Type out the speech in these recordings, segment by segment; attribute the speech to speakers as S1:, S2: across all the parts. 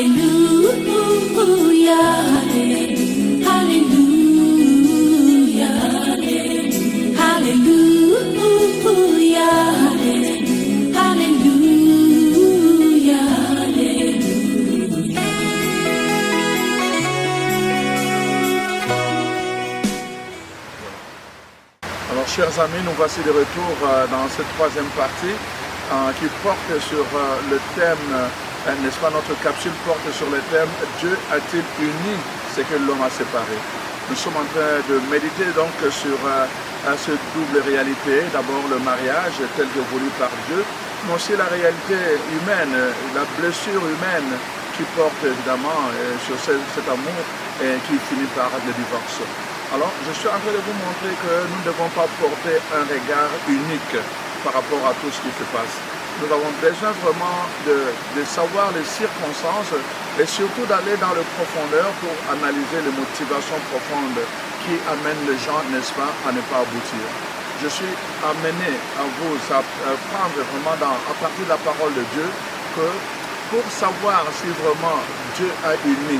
S1: Chers amis, nous voici de retour dans cette troisième partie qui porte sur le thème, n'est-ce pas, notre capsule porte sur le thème « Dieu a-t-il uni ce que l'homme a séparé ?» Nous sommes en train de méditer donc sur cette double réalité, d'abord le mariage tel que voulu par Dieu, mais aussi la réalité humaine, la blessure humaine qui porte évidemment sur cet amour qui finit par le divorce. Alors, je suis en train de vous montrer que nous ne devons pas porter un regard unique par rapport à tout ce qui se passe. Nous avons besoin vraiment de savoir les circonstances et surtout d'aller dans le profondeur pour analyser les motivations profondes qui amènent les gens, n'est-ce pas, à ne pas aboutir. Je suis amené à vous apprendre vraiment à partir de la parole de Dieu que pour savoir si vraiment Dieu a uni,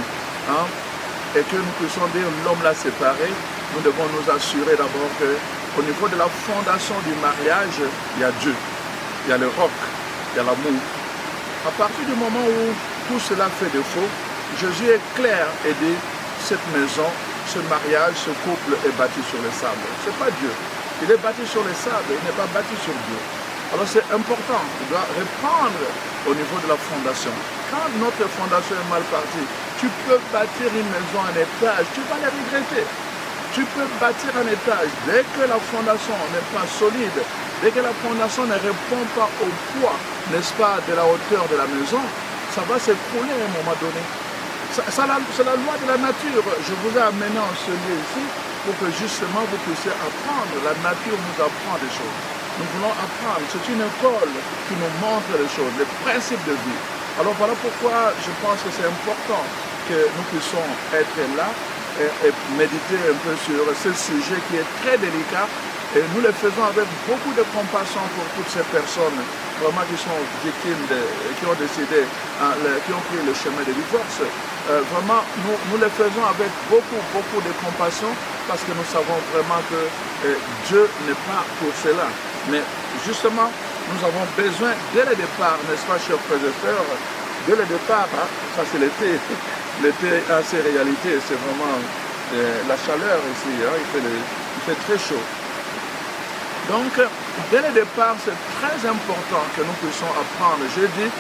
S1: et que nous puissions dire l'homme l'a séparé, nous devons nous assurer d'abord qu'au niveau de la fondation du mariage, il y a Dieu, il y a le roc, il y a l'amour. À partir du moment où tout cela fait défaut, Jésus est clair et dit, cette maison, ce mariage, ce couple est bâti sur le sable. Ce n'est pas Dieu. Il est bâti sur le sable, il n'est pas bâti sur Dieu. Alors c'est important, on doit reprendre au niveau de la fondation. Quand notre fondation est mal partie, tu peux bâtir une maison en étage, tu vas la regretter. Tu peux bâtir un étage, dès que la fondation n'est pas solide, dès que la fondation ne répond pas au poids, n'est-ce pas, de la hauteur de la maison, ça va s'écrouler à un moment donné. C'est la loi de la nature. Je vous ai amené en ce lieu ici pour que justement vous puissiez apprendre. La nature nous apprend des choses. Nous voulons apprendre. C'est une école qui nous montre les choses, les principes de vie. Alors voilà pourquoi je pense que c'est important que nous puissions être là et méditer un peu sur ce sujet qui est très délicat. Et nous le faisons avec beaucoup de compassion pour toutes ces personnes vraiment qui sont victimes, qui ont décidé, qui ont pris le chemin de divorce. Vraiment, nous le faisons avec beaucoup de compassion parce que nous savons vraiment que Dieu n'est pas pour cela. Mais justement, nous avons besoin dès le départ, n'est-ce pas, chers frères et sœurs, dès le départ, ça c'est l'été, l'été a ses réalités, c'est vraiment la chaleur ici, il fait très chaud. Donc, dès le départ, c'est très important que nous puissions apprendre. J'ai dit,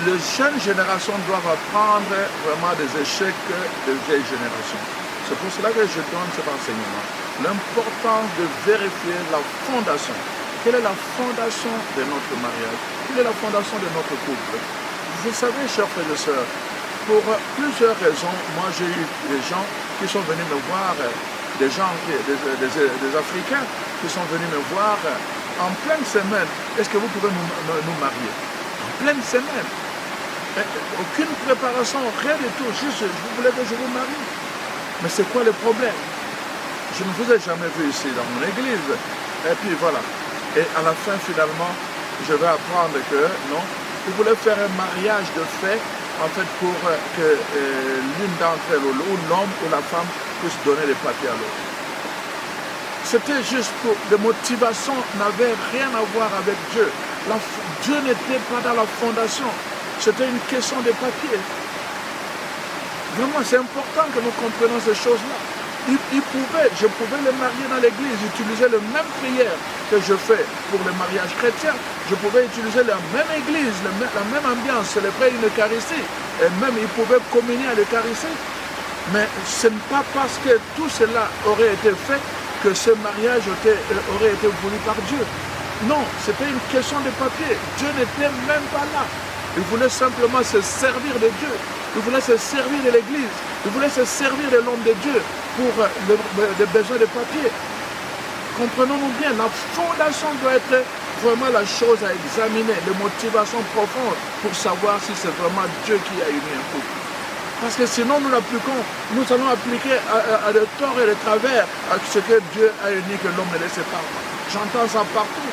S1: les jeunes générations doivent apprendre vraiment des échecs des vieilles générations. C'est pour cela que je donne cet enseignement. L'importance de vérifier la fondation. Quelle est la fondation de notre mariage? Quelle est la fondation de notre couple? Vous savez, chers frères et sœurs, pour plusieurs raisons, moi j'ai eu des gens qui sont venus me voir, des Africains qui sont venus me voir en pleine semaine. Est-ce que vous pouvez nous marier? En pleine semaine. Aucune préparation, rien du tout. Juste, vous voulez que je vous marie? Mais c'est quoi le problème? Je ne vous ai jamais vu ici dans mon église. Et puis voilà. Et à la fin, finalement, je vais apprendre que non, vous voulez faire un mariage de fait, en fait, pour que l'une d'entre elles, ou l'homme ou la femme, puisse donner les papiers à l'autre. C'était juste pour des motivations n'avaient rien à voir avec Dieu. Dieu n'était pas dans la fondation. C'était une question de papier. Vraiment, c'est important que nous comprenions ces choses-là. Je pouvais les marier dans l'église, utiliser la même prière que je fais pour le mariage chrétien. Je pouvais utiliser la même église, la même ambiance, célébrer une Eucharistie. Et même, ils pouvaient communier à l'Eucharistie. Mais ce n'est pas parce que tout cela aurait été fait que ce mariage aurait été voulu par Dieu. Non, c'était une question de papier. Dieu n'était même pas là. Il voulait simplement se servir de Dieu. Il voulait se servir de l'Église. Il voulait se servir de l'homme de Dieu pour les besoins de papier. Comprenons-nous bien, la fondation doit être vraiment la chose à examiner, les motivations profondes pour savoir si c'est vraiment Dieu qui a uni un couple. Parce que sinon nous l'appliquons, nous allons appliquer à de tort et de travers à ce que Dieu a uni, que l'homme ne le sépare pas. J'entends ça partout.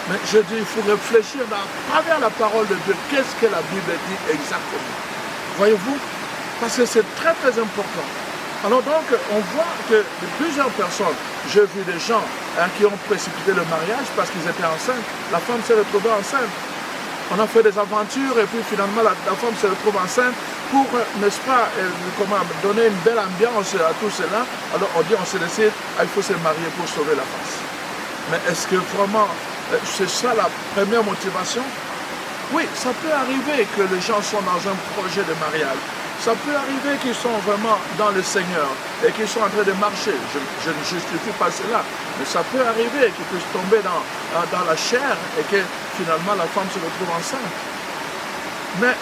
S1: Mais je dis, il faut réfléchir à travers la parole de Dieu. Qu'est-ce que la Bible dit exactement? Voyez-vous? Parce que c'est très très important. Alors donc, on voit que plusieurs personnes, j'ai vu des gens qui ont précipité le mariage parce qu'ils étaient enceintes. La femme s'est retrouvée enceinte. On a fait des aventures et puis finalement la femme se retrouve enceinte pour, n'est-ce pas, donner une belle ambiance à tout cela. Alors on dit, on se décide, il faut se marier pour sauver la face. Mais est-ce que vraiment c'est ça la première motivation? Oui, ça peut arriver que les gens sont dans un projet de mariage. Ça peut arriver qu'ils sont vraiment dans le Seigneur et qu'ils sont en train de marcher. Je ne justifie pas cela, mais ça peut arriver qu'ils puissent tomber dans la chair et que finalement la femme se retrouve enceinte. Mais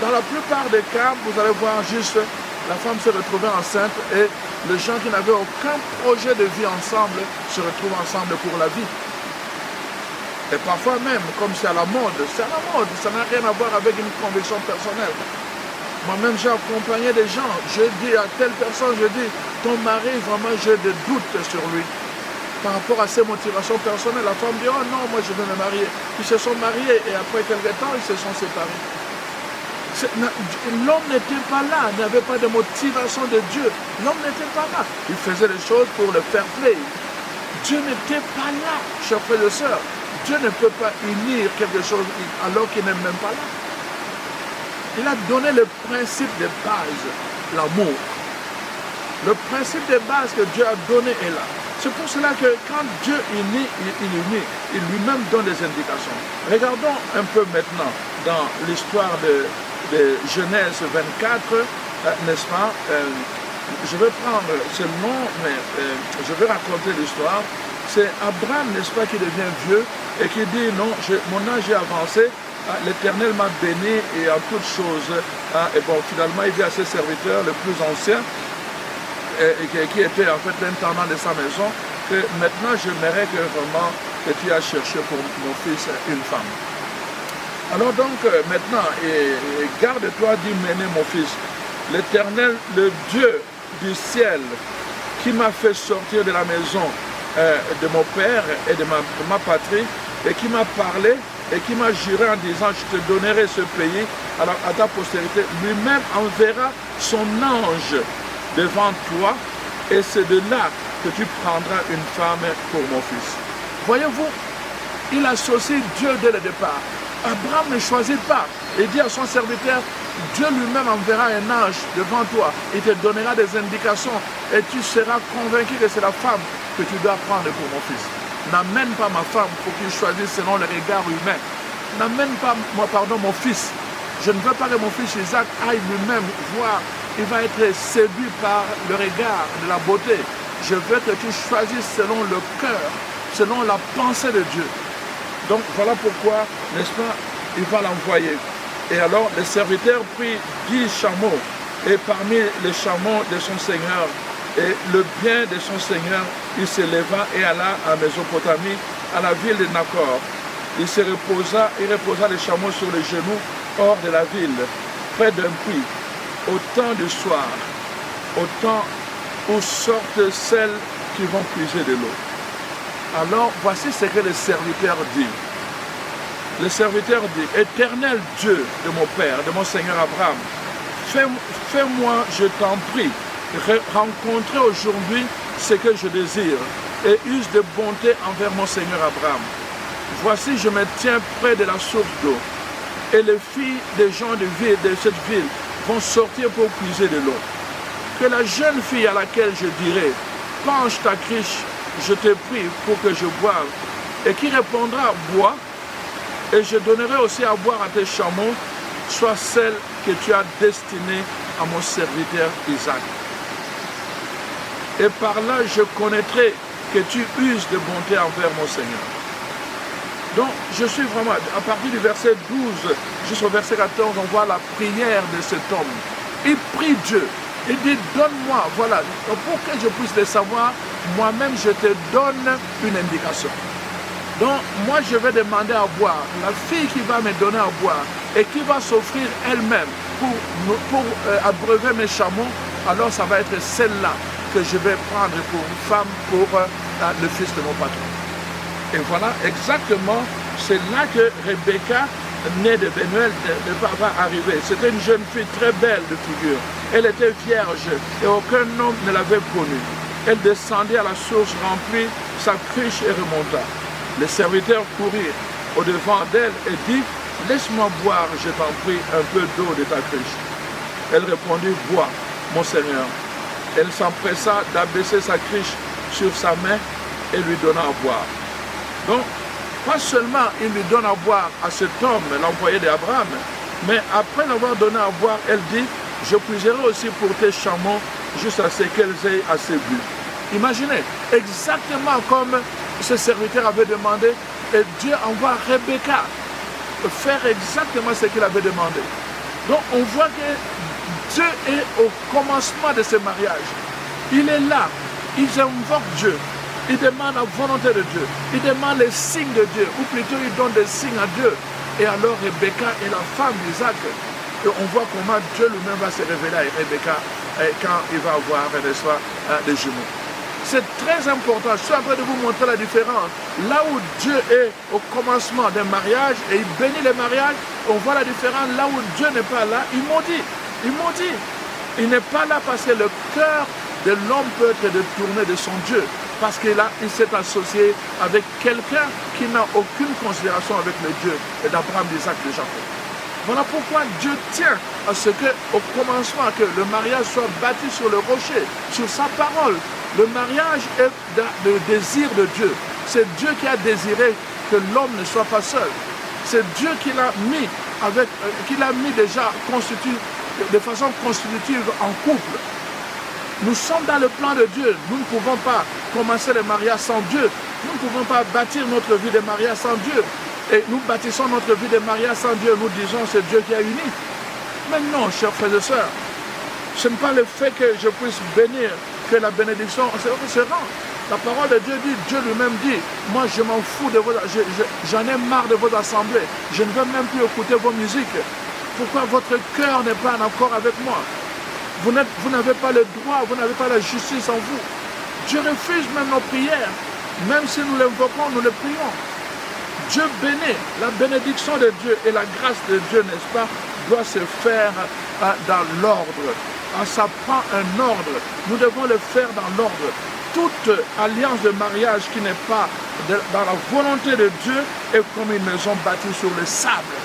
S1: dans la plupart des cas, vous allez voir juste la femme se retrouver enceinte et les gens qui n'avaient aucun projet de vie ensemble se retrouvent ensemble pour la vie. Et parfois même, comme c'est à la mode, ça n'a rien à voir avec une conviction personnelle. Moi-même, j'ai accompagné des gens. Je dis à telle personne, je dis, ton mari, vraiment, j'ai des doutes sur lui. Par rapport à ses motivations personnelles, la femme dit, oh non, moi je veux me marier. Ils se sont mariés et après quelques temps, ils se sont séparés. L'homme n'était pas là, il n'y avait pas de motivation de Dieu. L'homme n'était pas là. Il faisait les choses pour le fair play. Dieu n'était pas là, chers frères et sœurs. Dieu ne peut pas unir quelque chose alors qu'il n'est même pas là. Il a donné le principe de base, l'amour. Le principe de base que Dieu a donné est là. C'est pour cela que quand Dieu unit, il unit. Il lui-même donne des indications. Regardons un peu maintenant dans l'histoire de Genèse 24, n'est-ce pas? Je vais prendre ce nom, mais je vais raconter l'histoire. C'est Abraham, n'est-ce pas, qui devient vieux et qui dit, non, mon âge est avancé. L'Éternel m'a béni et en toutes choses. Et bon, finalement, il dit à ses serviteurs, le plus ancien, qui était en fait l'intendant de sa maison, que maintenant j'aimerais que vraiment que tu as cherché pour mon fils une femme. Alors donc, maintenant, garde-toi d'y mener mon fils. L'Éternel, le Dieu du ciel, qui m'a fait sortir de la maison de mon père et de ma patrie, et qui m'a parlé, et qui m'a juré en disant, je te donnerai ce pays à ta postérité. Lui-même enverra son ange devant toi, et c'est de là que tu prendras une femme pour mon fils. Voyez-vous, il associe Dieu dès le départ. Abraham ne choisit pas. Il dit à son serviteur, Dieu lui-même enverra un ange devant toi. Il te donnera des indications et tu seras convaincu que c'est la femme que tu dois prendre pour mon fils. N'amène pas ma femme pour qu'il choisisse selon le regard humain. N'amène pas, mon fils. Je ne veux pas que mon fils Isaac aille lui-même voir. Il va être séduit par le regard de la beauté. Je veux que tu choisisses selon le cœur, selon la pensée de Dieu. Donc voilà pourquoi, n'est-ce pas, il va l'envoyer. Et alors le serviteur prit 10 chameaux, et parmi les chameaux de son Seigneur, et le bien de son Seigneur, il se leva et alla à Mésopotamie, à la ville de Nacor. Il reposa les chameaux sur les genoux hors de la ville, près d'un puits, au temps du soir, au temps où sortent celles qui vont puiser de l'eau. Alors, voici ce que le serviteur dit. Le serviteur dit, Éternel Dieu de mon Père, de mon Seigneur Abraham, fais-moi, je t'en prie, rencontrer aujourd'hui ce que je désire et use de bonté envers mon Seigneur Abraham. Voici, je me tiens près de la source d'eau et les filles des gens de cette ville vont sortir pour puiser de l'eau. Que la jeune fille à laquelle je dirai, penche ta criche, je te prie pour que je boive, et qui répondra, bois, et je donnerai aussi à boire à tes chameaux, soit celle que tu as destinée à mon serviteur Isaac. Et par là, je connaîtrai que tu uses de bonté envers mon Seigneur. Donc, je suis vraiment, à partir du verset 12 jusqu'au verset 14, on voit la prière de cet homme. Il prie Dieu. Il dit, donne-moi, voilà, pour que je puisse le savoir, moi-même, je te donne une indication. Donc, moi, je vais demander à boire. La fille qui va me donner à boire et qui va s'offrir elle-même pour abreuver mes chameaux, alors ça va être celle-là que je vais prendre pour une femme, pour le fils de mon patron. Et voilà exactement, c'est là que Rebecca née de Bénuel va arriver. C'était une jeune fille très belle de figure. Elle était vierge et aucun homme ne l'avait connue. Elle descendit à la source, remplit sa cruche et remonta. Les serviteurs courirent au-devant d'elle et dit, « Laisse-moi boire, je t'en prie, un peu d'eau de ta cruche. » Elle répondit, « Bois, mon Seigneur. » Elle s'empressa d'abaisser sa cruche sur sa main et lui donna à boire. Donc, pas seulement il lui donne à boire à cet homme, l'employé d'Abraham, mais après l'avoir donné à boire, elle dit, « Je puiserai aussi pour tes chameaux jusqu'à ce qu'elles aient assez bu. » Imaginez, exactement comme ce serviteur avait demandé, et Dieu envoie Rebecca faire exactement ce qu'il avait demandé. Donc on voit que Dieu est au commencement de ce mariage. Il est là, ils invoquent Dieu, ils demandent la volonté de Dieu, ils demandent les signes de Dieu, ou plutôt ils donnent des signes à Dieu. Et alors Rebecca est la femme d'Isaac. Et on voit comment Dieu lui-même va se révéler à Rebecca quand il va avoir, n'est-ce pas, des jumeaux. C'est très important. Je suis en train de vous montrer la différence. Là où Dieu est au commencement d'un mariage et il bénit les mariages, on voit la différence. Là où Dieu n'est pas là, il maudit. Il maudit. Il n'est pas là parce que le cœur de l'homme peut être détourné de son Dieu. Parce qu'il s'est associé avec quelqu'un qui n'a aucune considération avec le Dieu d'Abraham, d'Isaac, de Jacob. Voilà pourquoi Dieu tient à ce qu'au commencement, que le mariage soit bâti sur le rocher, sur sa parole. Le mariage est le désir de Dieu. C'est Dieu qui a désiré que l'homme ne soit pas seul. C'est Dieu qui l'a mis, déjà de façon constitutive en couple. Nous sommes dans le plan de Dieu. Nous ne pouvons pas commencer le mariage sans Dieu. Nous ne pouvons pas bâtir notre vie de mariage sans Dieu. Et nous bâtissons notre vie de mariage sans Dieu. Nous disons c'est Dieu qui a uni. Mais non, chers frères et sœurs, ce n'est pas le fait que je puisse bénir que la bénédiction se rend. La parole de Dieu dit, Dieu lui-même dit, moi je m'en fous de vos, j'en ai marre de vos assemblées, je ne veux même plus écouter vos musiques. Pourquoi votre cœur n'est pas en accord avec moi? Vous n'avez pas le droit, vous n'avez pas la justice en vous. Dieu refuse même nos prières, même si nous l'invoquons, nous le prions. Dieu bénit, la bénédiction de Dieu et la grâce de Dieu, n'est-ce pas, doit se faire dans l'ordre. Ça prend un ordre. Nous devons le faire dans l'ordre. Toute alliance de mariage qui n'est pas dans la volonté de Dieu est comme une maison bâtie sur le sable.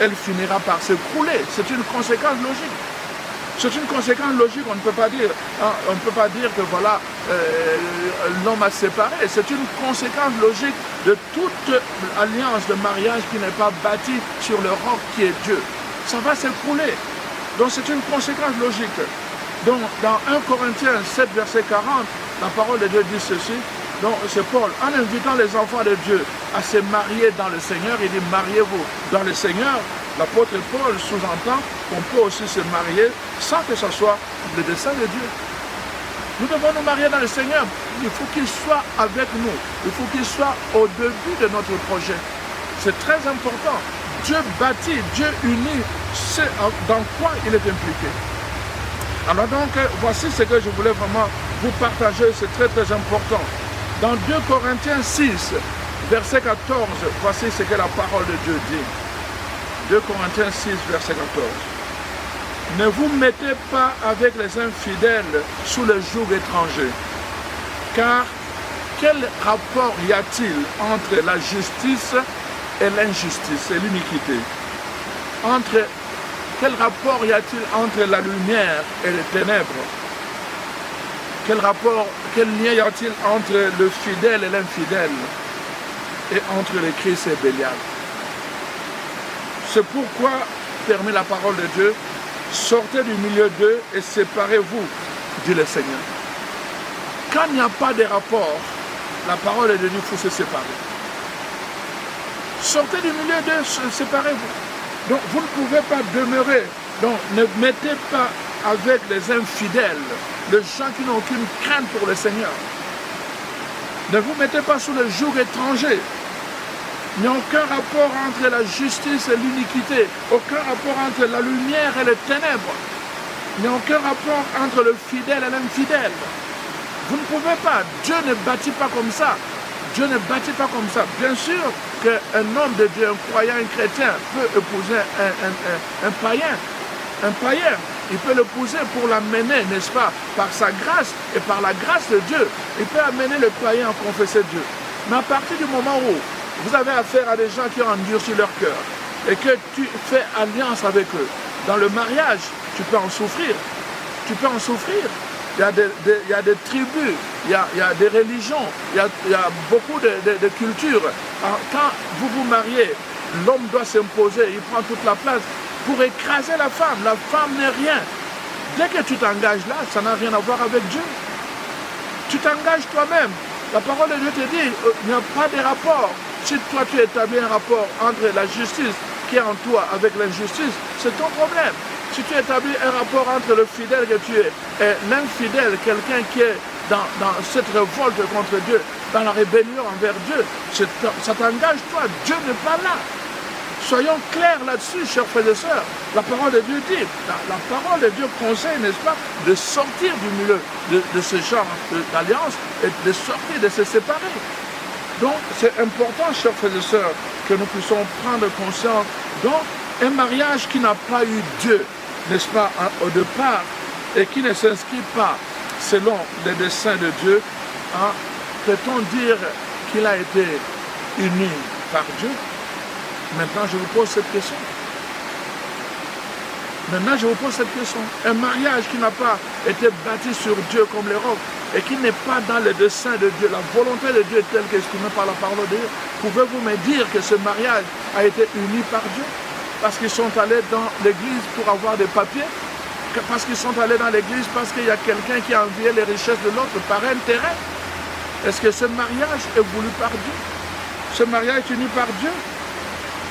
S1: Elle finira par s'écrouler. C'est une conséquence logique. C'est une conséquence logique. On ne peut pas dire que voilà, l'homme a séparé. C'est une conséquence logique de toute alliance de mariage qui n'est pas bâtie sur le roc qui est Dieu. Ça va s'écrouler. Donc c'est une conséquence logique. Donc dans 1 Corinthiens 7, verset 40, la parole de Dieu dit ceci. Donc c'est Paul, en invitant les enfants de Dieu à se marier dans le Seigneur, il dit mariez-vous dans le Seigneur. L'apôtre Paul sous-entend qu'on peut aussi se marier sans que ce soit le dessein de Dieu. Nous devons nous marier dans le Seigneur. Il faut qu'il soit avec nous. Il faut qu'il soit au début de notre projet. C'est très important. Dieu bâtit, Dieu unit, c'est dans quoi il est impliqué. Alors donc, voici ce que je voulais vraiment vous partager, c'est très très important. Dans 2 Corinthiens 6, verset 14, voici ce que la parole de Dieu dit. 2 Corinthiens 6, verset 14. Ne vous mettez pas avec les infidèles sous le joug étranger, car quel rapport y a-t-il entre la justice et l'injustice et l'iniquité? Quel rapport y a-t-il entre la lumière et les ténèbres? Quel lien y a-t-il entre le fidèle et l'infidèle? Et entre le Christ et Bélial? C'est pourquoi, permet la parole de Dieu, sortez du milieu d'eux et séparez-vous, dit le Seigneur. Quand il n'y a pas de rapport, la parole de Dieu dit qu'il faut se séparer. Sortez du milieu d'eux, séparez-vous. Donc vous ne pouvez pas demeurer. Donc ne mettez pas avec les infidèles, les gens qui n'ont aucune crainte pour le Seigneur. Ne vous mettez pas sous le joug étranger. Il n'y a aucun rapport entre la justice et l'iniquité, aucun rapport entre la lumière et les ténèbres. Il n'y a aucun rapport entre le fidèle et l'infidèle. Vous ne pouvez pas, Dieu ne bâtit pas comme ça. Dieu ne bâtit pas comme ça. Bien sûr qu'un homme de Dieu, un croyant, un chrétien, peut épouser un païen. Un païen, il peut l'épouser pour l'amener, n'est-ce pas, par sa grâce et par la grâce de Dieu. Il peut amener le païen à confesser Dieu. Mais à partir du moment où vous avez affaire à des gens qui ont endurci leur cœur et que tu fais alliance avec eux, dans le mariage, tu peux en souffrir. Tu peux en souffrir. Il y a des tribus, il y a des religions, il y a beaucoup de cultures. Alors, quand vous vous mariez, l'homme doit s'imposer, il prend toute la place pour écraser la femme. La femme n'est rien. Dès que tu t'engages là, ça n'a rien à voir avec Dieu. Tu t'engages toi-même. La parole de Dieu te dit, il n'y a pas de rapport. Si toi tu établis un rapport entre la justice qui est en toi avec l'injustice, c'est ton problème. Si tu établis un rapport entre le fidèle que tu es et l'infidèle, quelqu'un qui est dans cette révolte contre Dieu, dans la rébellion envers Dieu, ça t'engage toi. Dieu n'est pas là. Soyons clairs là-dessus, chers frères et sœurs. La parole de Dieu dit, la parole de Dieu conseille, n'est-ce pas, de sortir du milieu de ce genre d'alliance et de sortir, de se séparer. Donc, c'est important, chers frères et sœurs, que nous puissions prendre conscience d'un mariage qui n'a pas eu Dieu, n'est-ce pas, au départ, et qui ne s'inscrit pas selon les desseins de Dieu. Peut-on dire qu'il a été uni par Dieu? Maintenant, je vous pose cette question. Un mariage qui n'a pas été bâti sur Dieu comme les rocs et qui n'est pas dans les desseins de Dieu, la volonté de Dieu telle qu'exprimée par la parole de Dieu, pouvez-vous me dire que ce mariage a été uni par Dieu? Parce qu'ils sont allés dans l'église pour avoir des papiers? Parce qu'ils sont allés dans l'église parce qu'il y a quelqu'un qui a envié les richesses de l'autre par intérêt? Est-ce que ce mariage est voulu par Dieu? Ce mariage est uni par Dieu?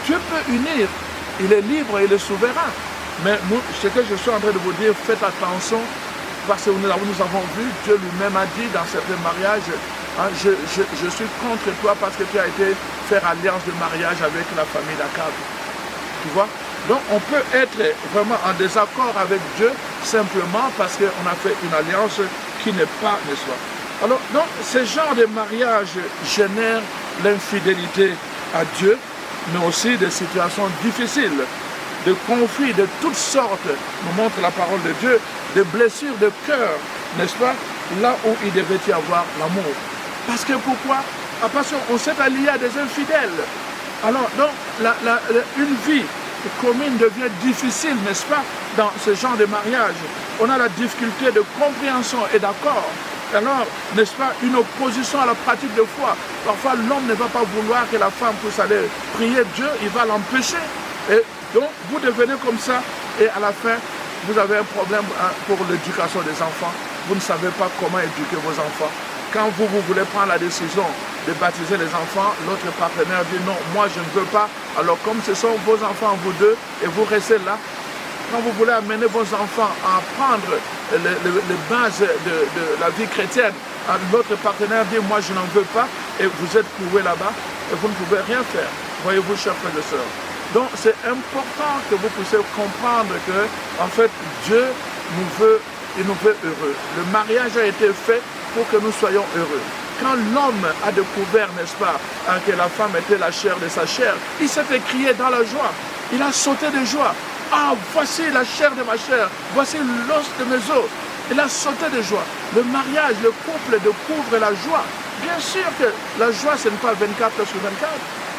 S1: Dieu peut unir, il est libre, il est souverain. Mais ce que je suis en train de vous dire, faites attention, parce que nous avons vu, Dieu lui-même a dit dans certains mariages, je suis contre toi parce que tu as été faire alliance de mariage avec la famille d'Akab. Tu vois? Donc on peut être vraiment en désaccord avec Dieu simplement parce qu'on a fait une alliance qui n'est pas, n'est-ce pas? Alors, donc, ce genre de mariage génère l'infidélité à Dieu, mais aussi des situations difficiles, de conflits de toutes sortes, nous montre la parole de Dieu, des blessures de cœur, n'est-ce pas, là où il devait y avoir l'amour. Parce que pourquoi? Parce qu'on s'est allié à des infidèles. Alors, donc, une vie commune devient difficile, n'est-ce pas, dans ce genre de mariage. On a la difficulté de compréhension et d'accord. Alors, n'est-ce pas, une opposition à la pratique de foi. Parfois, l'homme ne va pas vouloir que la femme puisse aller prier Dieu, il va l'empêcher. Et donc, vous devenez comme ça, et à la fin, vous avez un problème pour l'éducation des enfants. Vous ne savez pas comment éduquer vos enfants. Quand vous voulez prendre la décision de baptiser les enfants, l'autre partenaire dit non, moi je ne veux pas. Alors, comme ce sont vos enfants, vous deux, et vous restez là, quand vous voulez amener vos enfants à apprendre les bases de la vie chrétienne, l'autre partenaire dit moi je n'en veux pas, et vous êtes cloué là-bas et vous ne pouvez rien faire. Voyez-vous, chers frères et sœurs. Donc c'est important que vous puissiez comprendre que en fait Dieu il nous veut heureux. Le mariage a été fait pour que nous soyons heureux. Quand l'homme a découvert, n'est-ce pas, que la femme était la chair de sa chair, il s'est écrié dans la joie. Il a sauté de joie. Ah, voici la chair de ma chair, voici l'os de mes os. Il a sauté de joie. Le mariage, le couple découvre la joie. Bien sûr que la joie, ce n'est pas 24 heures sur 24.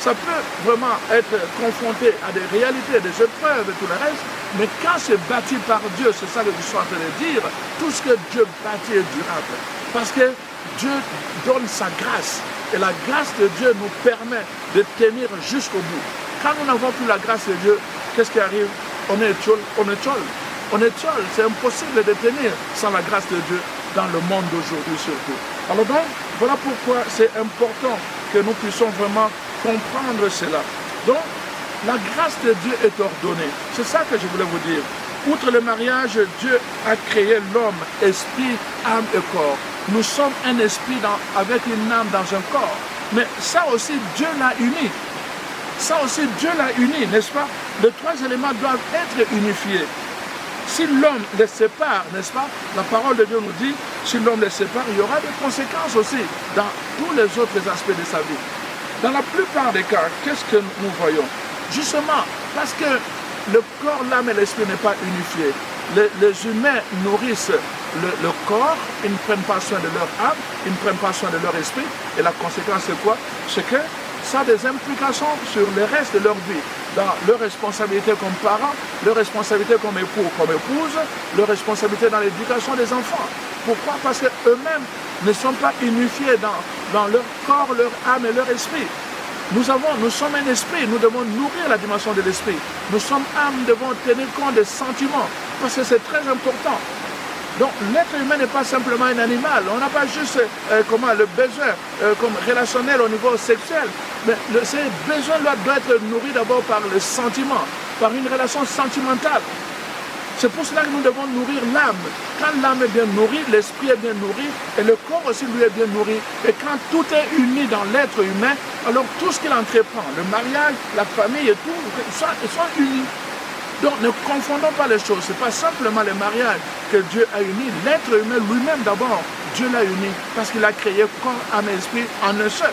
S1: Ça peut vraiment être confronté à des réalités, des épreuves et tout le reste. Mais quand c'est bâti par Dieu, c'est ça que je suis en train de dire, tout ce que Dieu bâtit est durable. Parce que Dieu donne sa grâce. Et la grâce de Dieu nous permet de tenir jusqu'au bout. Quand nous n'avons plus la grâce de Dieu, qu'est-ce qui arrive? On est tchol. C'est impossible de tenir sans la grâce de Dieu dans le monde d'aujourd'hui surtout. Alors donc, voilà pourquoi c'est important que nous puissions vraiment comprendre cela. Donc, la grâce de Dieu est ordonnée. C'est ça que je voulais vous dire. Outre le mariage, Dieu a créé l'homme, esprit, âme et corps. Nous sommes un esprit avec une âme dans un corps. Mais ça aussi, Dieu l'a uni. Ça aussi, Dieu l'a uni, n'est-ce pas? Les trois éléments doivent être unifiés. Si l'homme les sépare, n'est-ce pas? La parole de Dieu nous dit, si l'homme les sépare, il y aura des conséquences aussi dans tous les autres aspects de sa vie. Dans la plupart des cas, qu'est-ce que nous voyons? Justement, parce que le corps, l'âme et l'esprit n'est pas unifié. Les humains nourrissent le corps, ils ne prennent pas soin de leur âme, ils ne prennent pas soin de leur esprit. Et la conséquence, c'est quoi? C'est que ça a des implications sur le reste de leur vie, dans leur responsabilité comme parents, leur responsabilité comme époux, comme épouse, leur responsabilité dans l'éducation des enfants. Pourquoi? Parce qu'eux-mêmes ne sont pas unifiés dans leur corps, leur âme et leur esprit. Nous sommes un esprit, nous devons nourrir la dimension de l'esprit. Nous sommes âme, nous devons tenir compte des sentiments, parce que c'est très important. Donc l'être humain n'est pas simplement un animal. On n'a pas juste le besoin comme relationnel au niveau sexuel. Mais ces besoins doivent être nourris d'abord par le sentiment, par une relation sentimentale. C'est pour cela que nous devons nourrir l'âme. Quand l'âme est bien nourrie, l'esprit est bien nourri et le corps aussi lui est bien nourri. Et quand tout est uni dans l'être humain, alors tout ce qu'il entreprend, le mariage, la famille et tout, ils sont unis. Donc ne confondons pas les choses. Ce n'est pas simplement le mariage que Dieu a uni. L'être humain lui-même d'abord, Dieu l'a uni parce qu'il a créé corps, âme et esprit en un seul.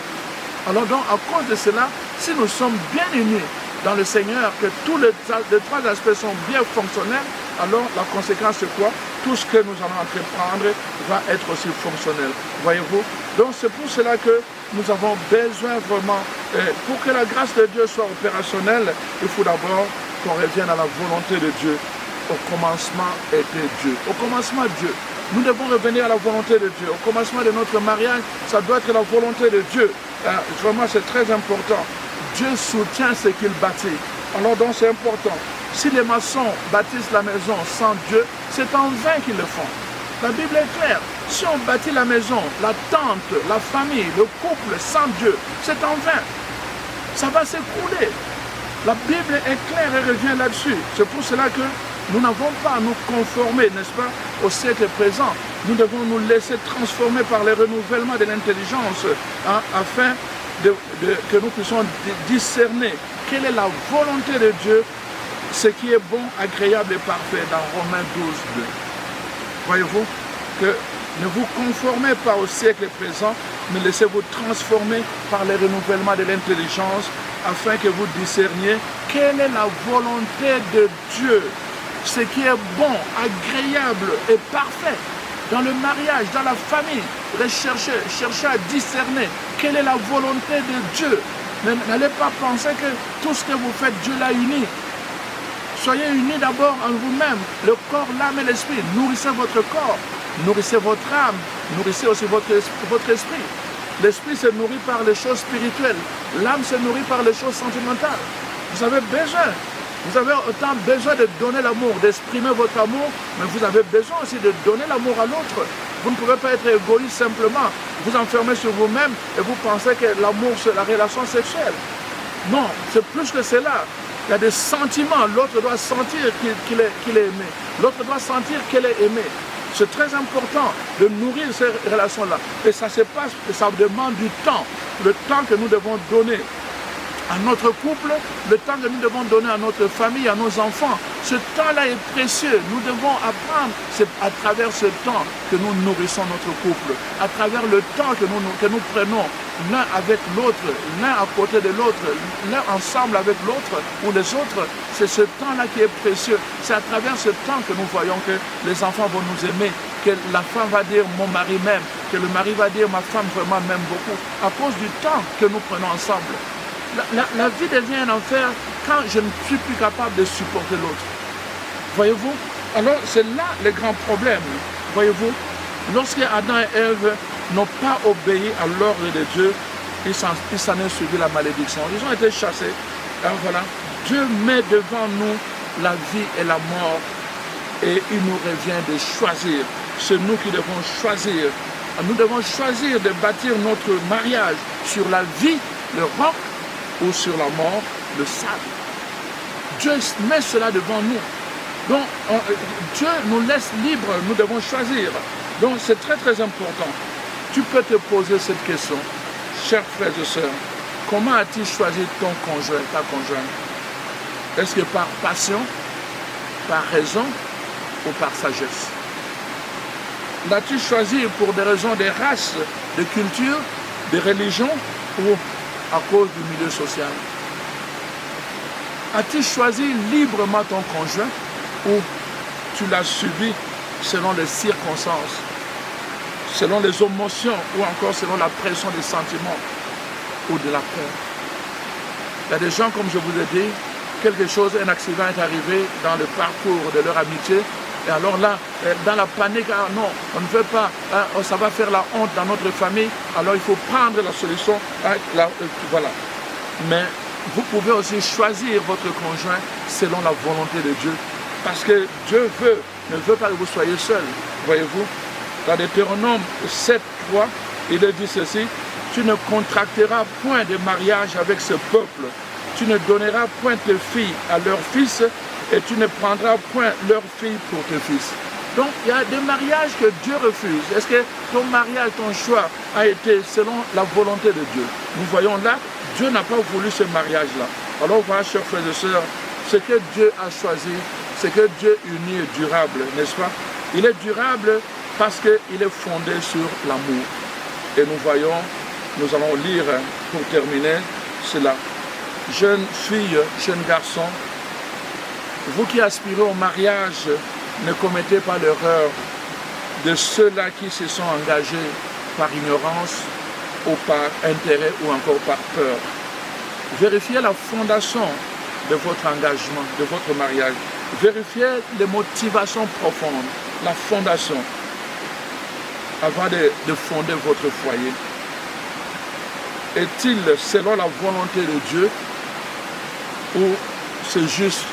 S1: Alors donc à cause de cela, si nous sommes bien unis dans le Seigneur, que tous les trois aspects sont bien fonctionnels, alors la conséquence c'est quoi? Tout ce que nous allons entreprendre va être aussi fonctionnel. Voyez-vous? Donc c'est pour cela que nous avons besoin vraiment, pour que la grâce de Dieu soit opérationnelle, il faut d'abord qu'on revienne à la volonté de Dieu. Au commencement était Dieu. Au commencement, Dieu. Nous devons revenir à la volonté de Dieu. Au commencement de notre mariage, ça doit être la volonté de Dieu. Vraiment, c'est très important. Dieu soutient ce qu'il bâtit. Alors donc, c'est important. Si les maçons bâtissent la maison sans Dieu, c'est en vain qu'ils le font. La Bible est claire. Si on bâtit la maison, la tente, la famille, le couple sans Dieu, c'est en vain. Ça va s'écrouler. La Bible est claire et revient là-dessus. C'est pour cela que nous n'avons pas à nous conformer, n'est-ce pas, au siècle présent. Nous devons nous laisser transformer par le renouvellement de l'intelligence, afin que nous puissions discerner quelle est la volonté de Dieu, ce qui est bon, agréable et parfait dans Romains 12, 2. Voyez-vous que ne vous conformez pas au siècle présent, mais laissez-vous transformer par le renouvellement de l'intelligence, afin que vous discerniez quelle est la volonté de Dieu, ce qui est bon, agréable et parfait. Dans le mariage, dans la famille, cherchez à discerner quelle est la volonté de Dieu. N'allez pas penser que tout ce que vous faites, Dieu l'a uni. Soyez unis d'abord en vous-même, le corps, l'âme et l'esprit. Nourrissez votre corps, nourrissez votre âme, nourrissez aussi votre esprit. L'esprit se nourrit par les choses spirituelles. L'âme se nourrit par les choses sentimentales. Vous avez autant besoin de donner l'amour, d'exprimer votre amour, mais vous avez besoin aussi de donner l'amour à l'autre. Vous ne pouvez pas être égoïste simplement, vous enfermer sur vous-même et vous pensez que l'amour c'est la relation sexuelle. Non, c'est plus que cela. Il y a des sentiments. L'autre doit sentir qu'il est aimé. L'autre doit sentir qu'elle est aimée. C'est très important de nourrir ces relations-là. Et ça se passe, ça demande du temps. Le temps que nous devons donner à notre couple, le temps que nous devons donner à notre famille, à nos enfants. Ce temps-là est précieux. Nous devons apprendre. C'est à travers ce temps que nous nourrissons notre couple. À travers le temps que nous prenons l'un avec l'autre, l'un à côté de l'autre, l'un ensemble avec l'autre ou les autres. C'est ce temps-là qui est précieux. C'est à travers ce temps que nous voyons que les enfants vont nous aimer, que la femme va dire mon mari m'aime, que le mari va dire ma femme vraiment m'aime beaucoup, à cause du temps que nous prenons ensemble. La vie devient un enfer quand je ne suis plus capable de supporter l'autre. Voyez-vous? Alors c'est là le grand problème. Voyez-vous? Lorsque Adam et Ève n'ont pas obéi à l'ordre de Dieu, il s'en est suivi la malédiction. Ils ont été chassés. Alors voilà. Dieu met devant nous la vie et la mort et il nous revient de choisir. C'est nous qui devons choisir. Nous devons choisir de bâtir notre mariage sur la vie, le roc, ou sur la mort, le sable. Dieu met cela devant nous. Donc, Dieu nous laisse libres, nous devons choisir. Donc, c'est très très important. Tu peux te poser cette question, chers frères et sœurs, comment as-tu choisi ton conjoint, ta conjointe? Est-ce que par passion, par raison ou par sagesse? L'as-tu choisi pour des raisons de race, de culture, de religion ou à cause du milieu social? As-tu choisi librement ton conjoint ou tu l'as subi selon les circonstances, selon les émotions ou encore selon la pression des sentiments ou de la peur? Il y a des gens, comme je vous ai dit, quelque chose, un accident est arrivé dans le parcours de leur amitié. Et alors là, dans la panique, ah non, on ne veut pas, ça va faire la honte dans notre famille, alors il faut prendre la solution. Voilà. Mais vous pouvez aussi choisir votre conjoint selon la volonté de Dieu. Parce que Dieu ne veut pas que vous soyez seul. Voyez-vous, dans Deutéronome 7:3, il est dit ceci: tu ne contracteras point de mariage avec ce peuple, tu ne donneras point tes filles à leurs fils, et tu ne prendras point leurs filles pour tes fils. Donc, il y a des mariages que Dieu refuse. Est-ce que ton mariage, ton choix a été selon la volonté de Dieu? Nous voyons là, Dieu n'a pas voulu ce mariage-là. Alors, voilà, chers frères et sœurs, ce que Dieu a choisi, c'est que Dieu uni est durable, n'est-ce pas? Il est durable parce qu'il est fondé sur l'amour. Et nous voyons, nous allons lire pour terminer cela. Jeunes filles, jeunes garçons, vous qui aspirez au mariage, ne commettez pas l'erreur de ceux-là qui se sont engagés par ignorance ou par intérêt ou encore par peur. Vérifiez la fondation de votre engagement, de votre mariage. Vérifiez les motivations profondes, la fondation, avant de fonder votre foyer. Est-il selon la volonté de Dieu ou c'est juste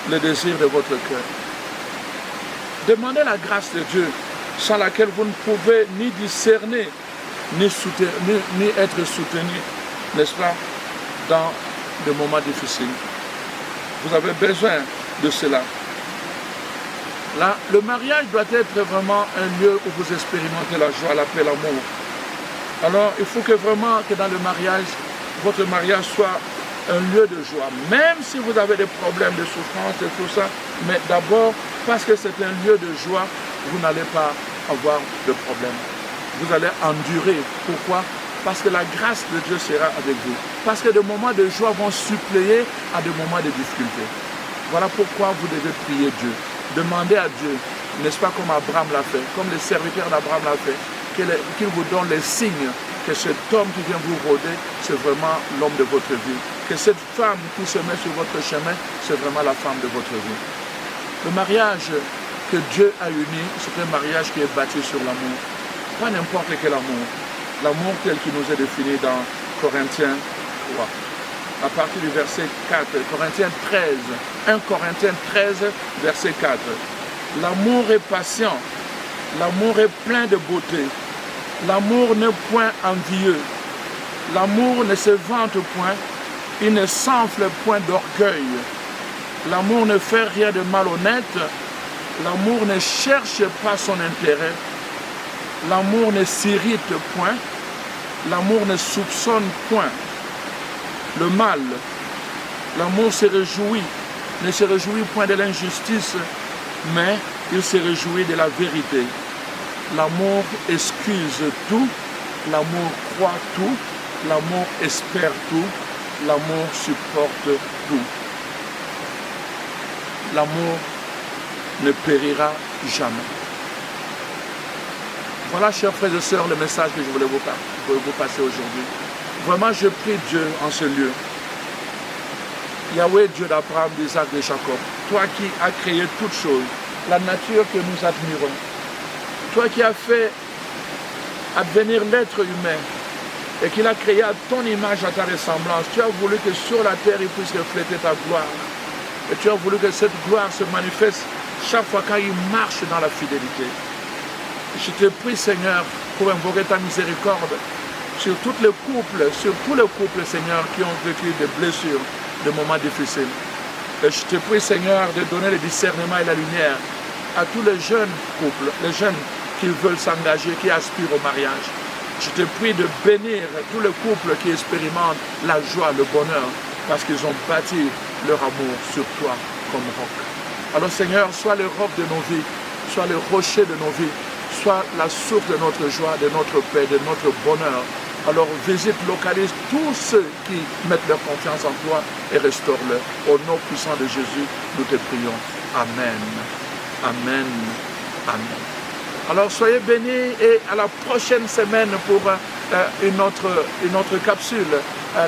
S1: le désir de votre cœur? Demandez la grâce de Dieu, sans laquelle vous ne pouvez ni discerner, ni être soutenu, n'est-ce pas, dans des moments difficiles. Vous avez besoin de cela. Là, le mariage doit être vraiment un lieu où vous expérimentez la joie, la paix, l'amour. Alors, il faut que vraiment que dans le mariage, votre mariage soit un lieu de joie. Même si vous avez des problèmes de souffrance et tout ça, mais d'abord, parce que c'est un lieu de joie, vous n'allez pas avoir de problème. Vous allez endurer. Pourquoi? Parce que la grâce de Dieu sera avec vous. Parce que des moments de joie vont suppléer à des moments de difficulté. Voilà pourquoi vous devez prier Dieu. Demandez à Dieu, n'est-ce pas, comme Abraham l'a fait, comme les serviteurs d'Abraham l'a fait, qu'il vous donne les signes que cet homme qui vient vous rôder, c'est vraiment l'homme de votre vie. Que cette femme qui se met sur votre chemin, c'est vraiment la femme de votre vie. Le mariage que Dieu a uni, c'est un mariage qui est bâti sur l'amour. Pas n'importe quel amour. L'amour tel qu'il nous est défini dans Corinthiens 3. À partir du verset 4, Corinthiens 13, 1 Corinthiens 13, verset 4. L'amour est patient, l'amour est plein de beauté, l'amour n'est point envieux, l'amour ne se vante point, il ne s'enfle point d'orgueil, l'amour ne fait rien de malhonnête, l'amour ne cherche pas son intérêt, l'amour ne s'irrite point, l'amour ne soupçonne point le mal, l'amour ne se réjouit point de l'injustice, mais il se réjouit de la vérité. L'amour excuse tout, l'amour croit tout, l'amour espère tout, l'amour supporte tout. L'amour ne périra jamais. Voilà, chers frères et sœurs, le message que je voulais vous passer aujourd'hui. Vraiment, je prie Dieu en ce lieu. Yahweh, Dieu d'Abraham, d'Isaac, de Jacob, toi qui as créé toutes choses, la nature que nous admirons, toi qui as fait advenir l'être humain et qui l'a créé à ton image, à ta ressemblance, tu as voulu que sur la terre il puisse refléter ta gloire. Et tu as voulu que cette gloire se manifeste chaque fois quand il marche dans la fidélité. Je te prie, Seigneur, pour invoquer ta miséricorde sur tous les couples, Seigneur, qui ont vécu des blessures, des moments difficiles. Et je te prie, Seigneur, de donner le discernement et la lumière à tous les jeunes couples, les jeunes qui veulent s'engager, qui aspirent au mariage. Je te prie de bénir tous les couples qui expérimentent la joie, le bonheur, parce qu'ils ont bâti leur amour sur toi comme roc. Alors, Seigneur, sois le roc de nos vies, sois le rocher de nos vies. soit la source de notre joie, de notre paix, de notre bonheur. Alors visite, localise tous ceux qui mettent leur confiance en toi et restaure-leur. Au nom puissant de Jésus, nous te prions. Amen. Amen. Amen. Alors soyez bénis et à la prochaine semaine pour une autre capsule.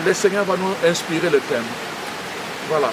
S1: Le Seigneur va nous inspirer le thème. Voilà.